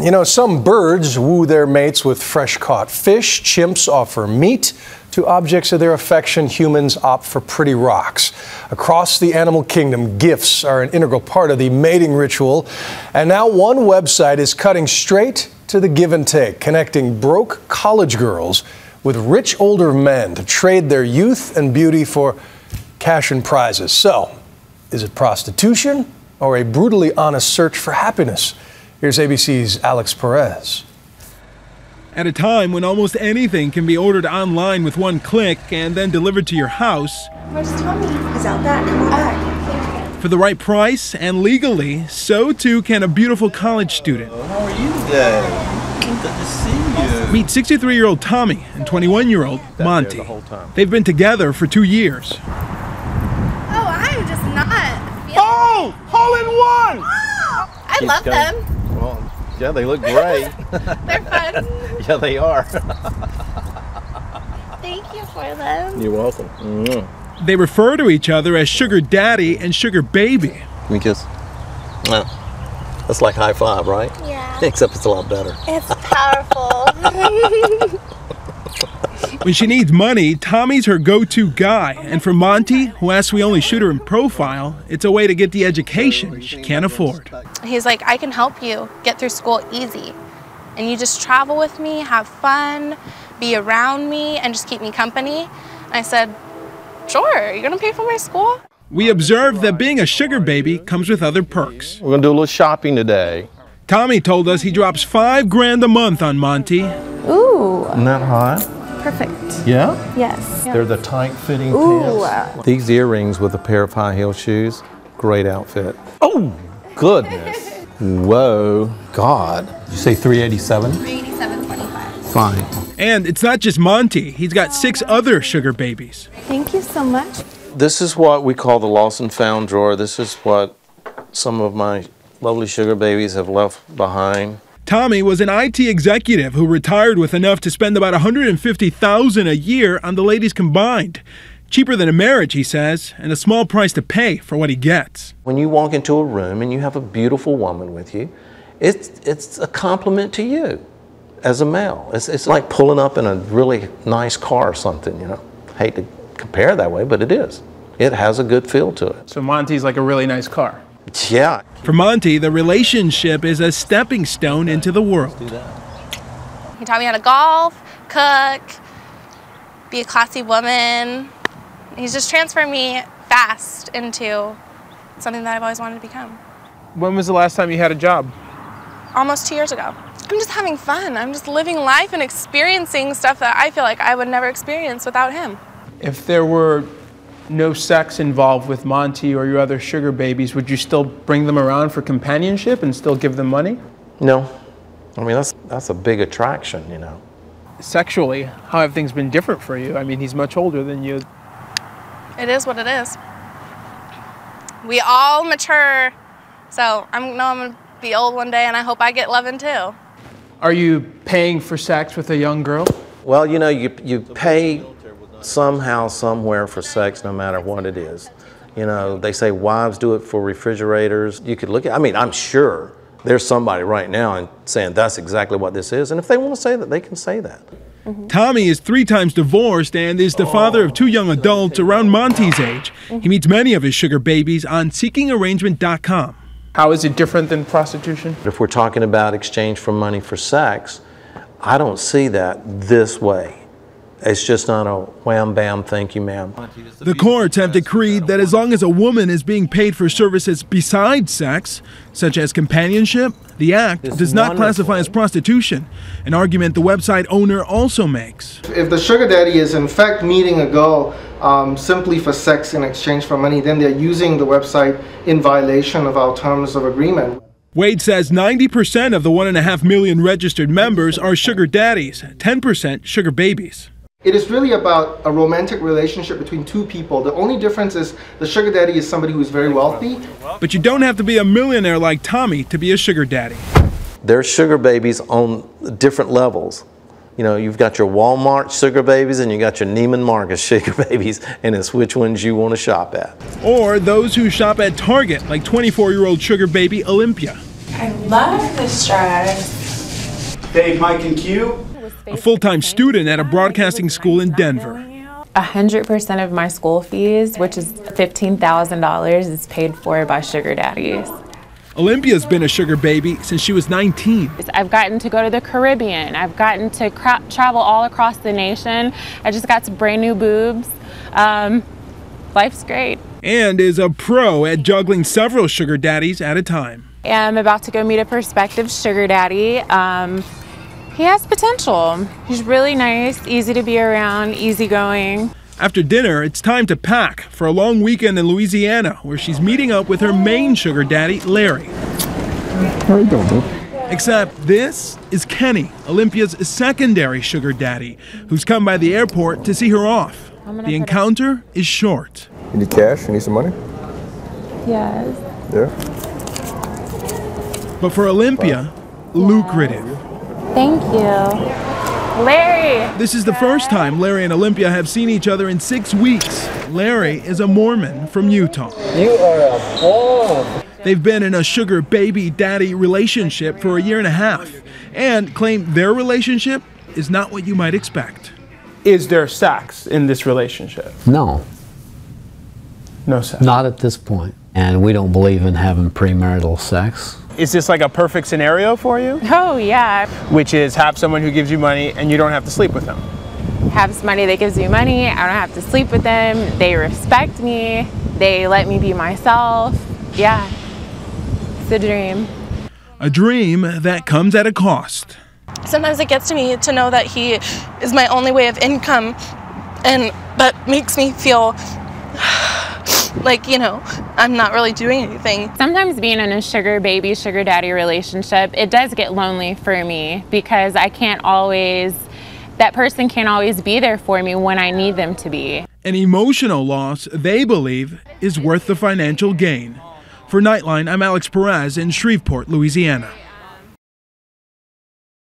You know, some birds woo their mates with fresh-caught fish. Chimps offer meat to objects of their affection. Humans opt for pretty rocks. Across the animal kingdom, gifts are an integral part of the mating ritual. And now one website is cutting straight to the give and take, connecting broke college girls with rich older men to trade their youth and beauty for cash and prizes. So, is it prostitution or a brutally honest search for happiness? Here's ABC's Alex Perez. At a time when almost anything can be ordered online with one click and then delivered to your house. Where's Tommy? He's out back. Come back. For the right price and legally, so too can a beautiful college student. How are you today? Good to see you. Meet 63-year-old Tommy and 21-year-old Monty. They've been together for 2 years. Oh, I'm just not. Oh, hole in one! I love them. Well, yeah, they look great. They're fun. Yeah, they are. Thank you for them. You're welcome. Mm-hmm. They refer to each other as Sugar Daddy and Sugar Baby. Let me kiss. Well, that's like high five, right? Yeah. Except it's a lot better. It's powerful. When she needs money, Tommy's her go-to guy. And for Monty, who asks we only shoot her in profile, it's a way to get the education she can't afford. He's like, I can help you get through school easy. And you just travel with me, have fun, be around me, and just keep me company. And I said, sure, you're gonna pay for my school? We observed that being a sugar baby comes with other perks. We're gonna do a little shopping today. Tommy told us he drops $5 grand a month on Monty. Ooh. Isn't that hot? Perfect. Yeah? Yes. They're the tight-fitting Ooh. pants. These earrings with a pair of high heel shoes, great outfit. Oh, goodness. Whoa, God. Did you say 387? 387.25. Fine. And it's not just Monty. He's got 6 other sugar babies. Thank you so much. This is what we call the lost and found drawer. This is what some of my lovely sugar babies have left behind. Tommy was an IT executive who retired with enough to spend about $150,000 a year on the ladies combined. Cheaper than a marriage, he says, and a small price to pay for what he gets. When you walk into a room and you have a beautiful woman with you, it's a compliment to you as a male. It's like pulling up in a really nice car or something, you know. Hate to compare that way, but it is. It has a good feel to it. So Monty's like a really nice car. Yeah. For Monty, the relationship is a stepping stone into the world. He taught me how to golf, cook, be a classy woman. He's just transferred me fast into something that I've always wanted to become. When was the last time you had a job? Almost 2 years ago. I'm just having fun. I'm just living life and experiencing stuff that I feel like I would never experience without him. If there were no sex involved with Monty or your other sugar babies, would you still bring them around for companionship and still give them money? No. I mean, that's a big attraction, you know. Sexually, how have things been different for you? I mean, he's much older than you. It is what it is. We all mature, so I know I'm gonna be old one day, and I hope I get loving too. Are you paying for sex with a young girl? Well, you know, you pay somehow, somewhere for sex, no matter what it is. You know, they say wives do it for refrigerators. You could look at, I mean, I'm sure there's somebody right now and saying that's exactly what this is. And if they want to say that, they can say that. Tommy is 3 times divorced and is the father of 2 young adults around Monty's age. He meets many of his sugar babies on seekingarrangement.com. How is it different than prostitution? If we're talking about exchange for money for sex, I don't see that this way. It's just not a wham bam, thank you ma'am. The courts have decreed that as long as a woman is being paid for services besides sex, such as companionship, the act does not classify as prostitution, an argument the website owner also makes. If the sugar daddy is in fact meeting a girl simply for sex in exchange for money, then they're using the website in violation of our terms of agreement. Wade says 90% of the 1.5 million registered members are sugar daddies, 10% sugar babies. It is really about a romantic relationship between 2 people. The only difference is the sugar daddy is somebody who is very wealthy. But you don't have to be a millionaire like Tommy to be a sugar daddy. There's sugar babies on different levels. You know, you've got your Walmart sugar babies and you got your Neiman Marcus sugar babies, and it's which ones you want to shop at. Or those who shop at Target, like 24-year-old sugar baby Olympia. I love this dress. Dave, Mike, and Q. A full-time student at a broadcasting school in Denver. 100% of my school fees, which is $15,000, is paid for by Sugar Daddies. Olympia's been a sugar baby since she was 19. I've gotten to go to the Caribbean. I've gotten to travel all across the nation. I just got some brand new boobs. Life's great. And is a pro at juggling several sugar daddies at a time. I'm about to go meet a prospective sugar daddy. He has potential. He's really nice, easy to be around, easygoing. After dinner, it's time to pack for a long weekend in Louisiana, where she's meeting up with her main sugar daddy, Larry. How you doing, babe? Except this is Kenny, Olympia's secondary sugar daddy, who's come by the airport to see her off. The encounter is short. You need cash? You need some money? Yes. Yeah. But for Olympia, lucrative. Thank you. Larry! This is the first time Larry and Olympia have seen each other in 6 weeks. Larry is a Mormon from Utah. You are a bomb. They've been in a sugar baby daddy relationship for 1.5 years and claim their relationship is not what you might expect. Is there sex in this relationship? No. No sex? Not at this point. And we don't believe in having premarital sex. Is this like a perfect scenario for you? Oh, yeah. Which is have someone who gives you money and you don't have to sleep with them. Have somebody that gives me money, I don't have to sleep with them, they respect me, they let me be myself. Yeah, it's a dream. A dream that comes at a cost. Sometimes it gets to me to know that he is my only way of income, and that makes me feel like, you know, I'm not really doing anything. Sometimes being in a sugar baby, sugar daddy relationship, it does get lonely for me because I can't always, that person can't always be there for me when I need them to be. An emotional loss they believe is worth the financial gain. For Nightline, I'm Alex Perez in Shreveport, Louisiana.